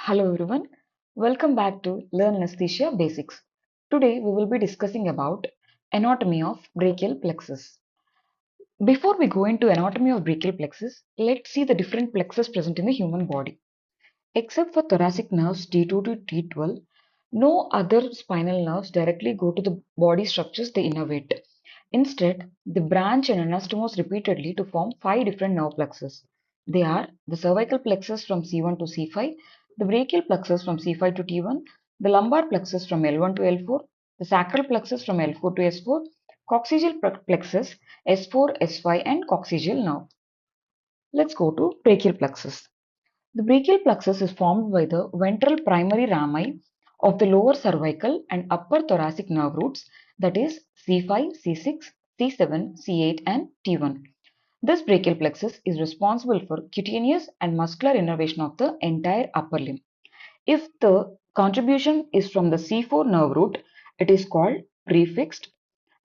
Hello everyone, welcome back to Learn Anesthesia Basics. Today we will be discussing about anatomy of brachial plexus. Before we go into anatomy of brachial plexus, let's see the different plexus present in the human body. Except for thoracic nerves T2 to T12, no other spinal nerves directly go to the body structures they innervate. Instead, they branch and anastomose repeatedly to form 5 different nerve plexus. They are the cervical plexus from C1 to C5, the brachial plexus from C5 to T1, the lumbar plexus from L1 to L4, the sacral plexus from L4 to S4, coccygeal plexus S4, S5 and coccygeal nerve. Let's go to brachial plexus. The brachial plexus is formed by the ventral primary rami of the lower cervical and upper thoracic nerve roots, that is C5, C6, C7, C8 and T1. This brachial plexus is responsible for cutaneous and muscular innervation of the entire upper limb. If the contribution is from the C4 nerve root, it is called prefixed,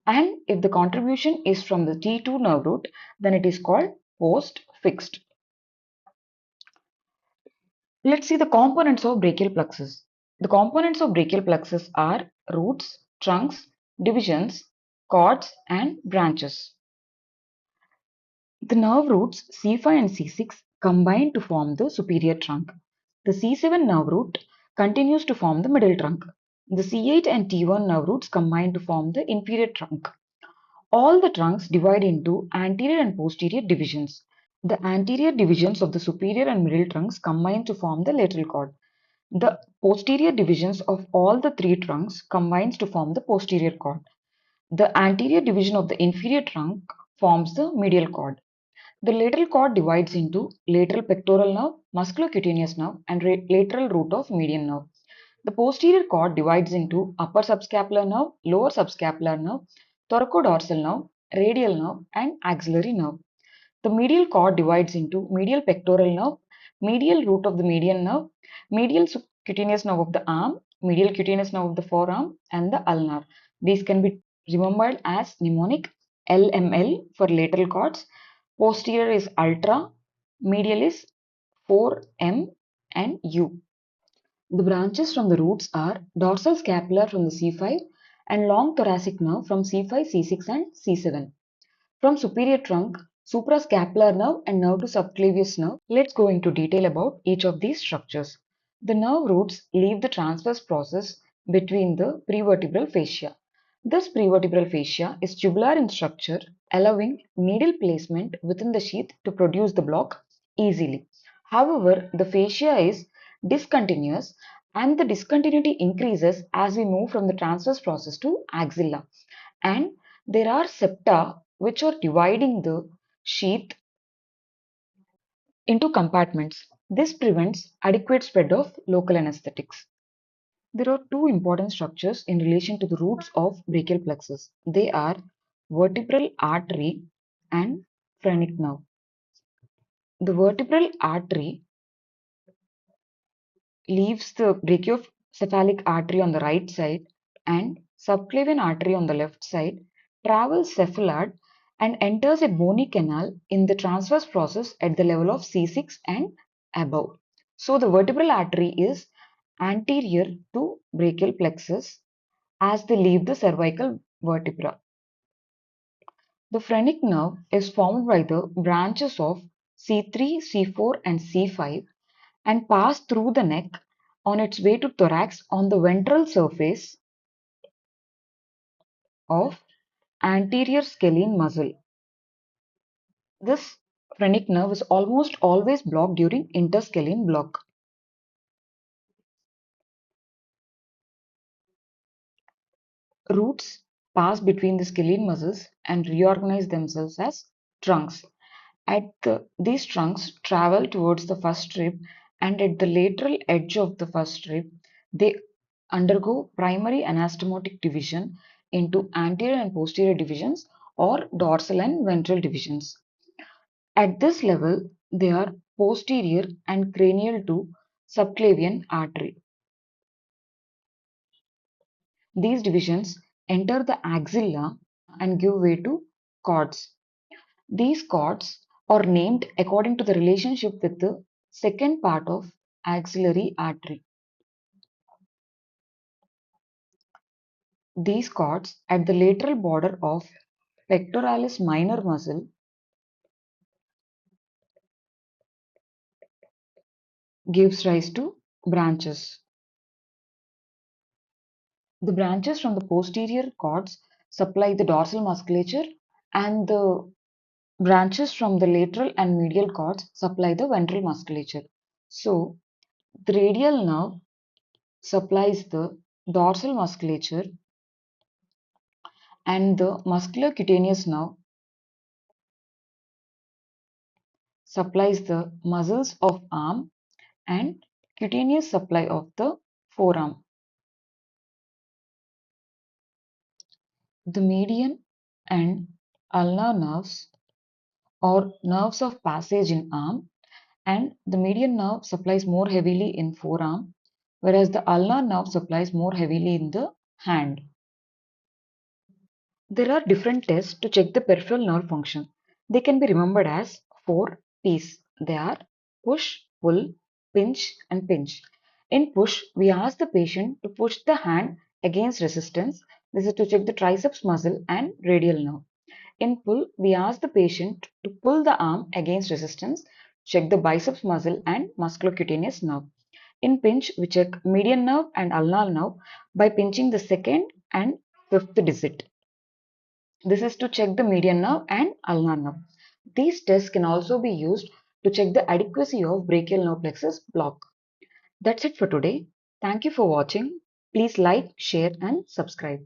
and if the contribution is from the T2 nerve root, then it is called postfixed. Let's see the components of brachial plexus. The components of brachial plexus are roots, trunks, divisions, cords, and branches. The nerve roots C5 and C6 combine to form the superior trunk. The C7 nerve root continues to form the middle trunk. The C8 and T1 nerve roots combine to form the inferior trunk. All the trunks divide into anterior and posterior divisions. The anterior divisions of the superior and middle trunks combine to form the lateral cord. The posterior divisions of all the 3 trunks combines to form the posterior cord. The anterior division of the inferior trunk forms the medial cord. The lateral cord divides into lateral pectoral nerve, musculocutaneous nerve, and lateral root of median nerve. The posterior cord divides into upper subscapular nerve, lower subscapular nerve, thoracodorsal nerve, radial nerve, and axillary nerve. The medial cord divides into medial pectoral nerve, medial root of the median nerve, medial cutaneous nerve of the arm, medial cutaneous nerve of the forearm, and the ulnar. These can be remembered as mnemonic LML for lateral cords. Posterior is ultra, medial is 4M and U. The branches from the roots are dorsal scapular from the C5 and long thoracic nerve from C5, C6 and C7. From superior trunk, suprascapular nerve and nerve to subclavius nerve. Let's go into detail about each of these structures. The nerve roots leave the transverse process between the prevertebral fascia. This prevertebral fascia is tubular in structure, allowing needle placement within the sheath to produce the block easily. However, the fascia is discontinuous and the discontinuity increases as we move from the transverse process to axilla, and there are septa which are dividing the sheath into compartments. This prevents adequate spread of local anesthetics. There are 2 important structures in relation to the roots of brachial plexus. They are vertebral artery and phrenic nerve. The vertebral artery leaves the brachiocephalic artery on the right side and subclavian artery on the left side, travels cephalad and enters a bony canal in the transverse process at the level of C6 and above. So the vertebral artery is anterior to brachial plexus as they leave the cervical vertebra. The phrenic nerve is formed by the branches of C3, C4 and C5 and pass through the neck on its way to thorax on the ventral surface of anterior scalene muscle. This phrenic nerve is almost always blocked during interscalene block. Roots pass between the scalene muscles and reorganize themselves as trunks. These trunks travel towards the first rib, and at the lateral edge of the first rib, they undergo primary anastomotic division into anterior and posterior divisions or dorsal and ventral divisions. At this level, they are posterior and cranial to subclavian artery. These divisions enter the axilla and give way to cords. These cords are named according to the relationship with the second part of axillary artery. These cords at the lateral border of pectoralis minor muscle gives rise to branches. The branches from the posterior cords supply the dorsal musculature, and the branches from the lateral and medial cords supply the ventral musculature. So, the radial nerve supplies the dorsal musculature, and the muscular cutaneous nerve supplies the muscles of arm and cutaneous supply of the forearm. The median and ulnar nerves, or nerves of passage in arm, and the median nerve supplies more heavily in forearm, whereas the ulnar nerve supplies more heavily in the hand. There are different tests to check the peripheral nerve function. They can be remembered as 4 P's. They are push, pull, pinch, and pinch. In push, we ask the patient to push the hand against resistance. This is to check the triceps muscle and radial nerve. In pull, we ask the patient to pull the arm against resistance, check the biceps muscle and musculocutaneous nerve. In pinch, we check median nerve and ulnar nerve by pinching the second and fifth digit. This is to check the median nerve and ulnar nerve. These tests can also be used to check the adequacy of brachial nerve plexus block. That's it for today. Thank you for watching. Please like, share, and subscribe.